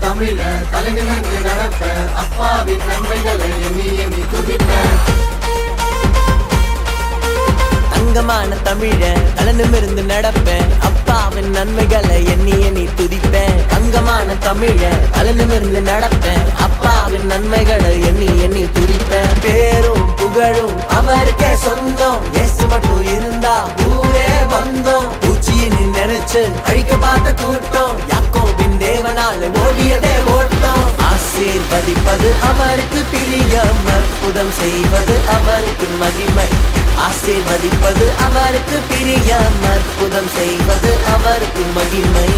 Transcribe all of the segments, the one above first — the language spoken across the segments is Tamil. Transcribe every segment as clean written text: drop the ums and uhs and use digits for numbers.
தமிழ தலைநிமிர்ந்து நடப்ப அப்பாவின் நன்மைகளை எண்ணி எண்ணி துதிப்ப. தங்கமான தமிழ தலைநிமிர்ந்து நடப்பேன் அப்பாவின் நன்மைகளை எண்ணி எண்ணி துதிப்பேன். தங்கமான தமிழ தலைநிமிர்ந்து நடப்பேன் அப்பாவின் நன்மைகளை எண்ணி எண்ணி துதிப்பேன். பேரும் புகழும் அவருக்கே சொந்தம். இயேசு மட்டும் இருந்தா ஊரே வந்தோம். பூச்சியை நினைச்சு அழிக்க பார்த்த கூட்டம் யாக்கோபின் தேவனால ஓடியதே ஓட்டம். ஆசீர்வதிப்பது அவருக்கு பிரியம், அற்புதம் செய்வது அவருக்கு மகிமை. ஆசீர்வதிப்பது அவருக்கு பிரியம், அற்புதம் செய்வது அவருக்கு மகிமை.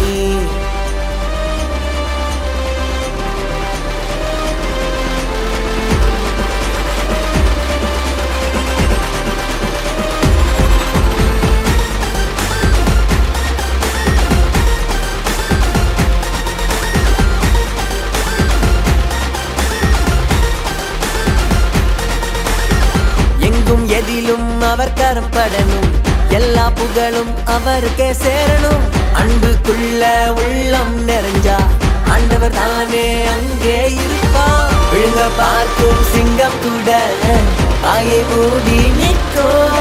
எதிலும் அவர் கரம் படணும், எல்லா புகழும் அவருக்கே சேரணும். அன்புக்குள்ள உள்ளம் நிறைஞ்சா ஆண்டவர் தானே அங்கே இருப்பா. விழுங்க பார்க்கும் சிங்கம் கூட ஆயை மூடி நிற்கும்.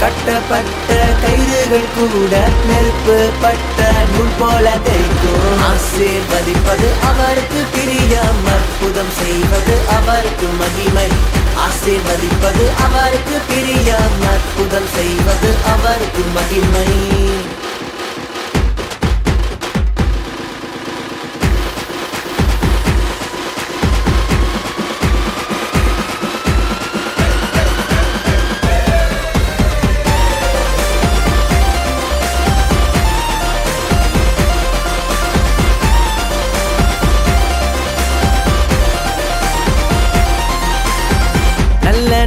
கட்டப்பட்ட கயிறுகள் கூட நெருப்பு பட்ட நூல் போல தைக்கும். ஆசீர்வதிப்பது அவருக்கு பிரியம், அற்புதம் செய்வது அவருக்கு மகிமை. ஆசீர்வதிப்பது அவருக்கு பிரியம், அற்புதம் செய்வது அவருக்கு மகிமை.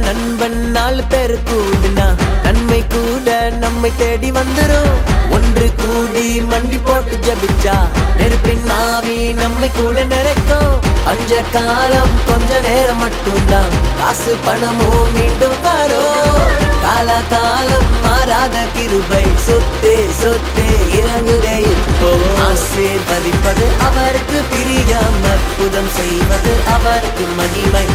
நண்பன் 4 பேரு கூடுனா நன்மை கூட நம்மை தேடி வந்துரும். ஒன்று கூடி மண்டி போட்டு ஜபிச்சா நெருப்பின் ஆவி நம்மை கூட நிறைக்கும். அஞ்ச காலம் கொஞ்ச நேரம் மட்டும்தான், காசு பணமும் மீண்டும் வரும். கால காலம் மாறாத கிருபை சொத்தே சொத்தே இறங்குதே இப்போ. ஆசீர்வதிப்பது அவருக்கு பிரியம், அற்புதம் செய்வது அவருக்கு மகிமை.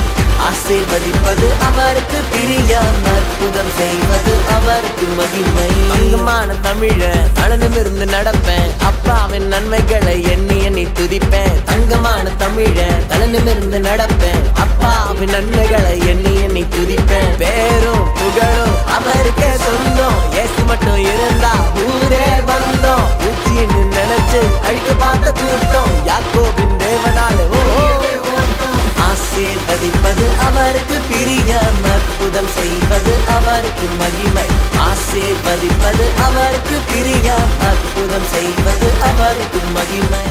ஆசீர்வதிப்பது அவருக்கு பிரியம், அற்புதம் செய்வது அவருக்கு மகிமை. தங்கமான தமிழ அழனிமிருந்து நடப்பேன் அப்பாவின் நன்மைகளை எண்ணி எண்ணி துதிப்பேன். தங்கமான தமிழ அழனிமிருந்து நடப்பேன் அப்பாவின் நன்மைகளை எண்ணி எண்ணி துதிப்பேன். பேரும் புகழும் அவருக்கே சொந்தம். இயேசு மட்டும் இருந்தா ஊரே வந்தோம். உச்சின்னு நினைச்சு அழிக்க பார்த்த கூட்டம் யாக்கோபின் தேவனால ஆசீர்வதிப்பது அவருக்கு பிரியம், அற்புதம் செய்வது அவருக்கு மகிமை. ஆசீர்வதிப்பது அவருக்கு பிரியம், அற்புதம் செய்வது அவருக்கு மகிமை.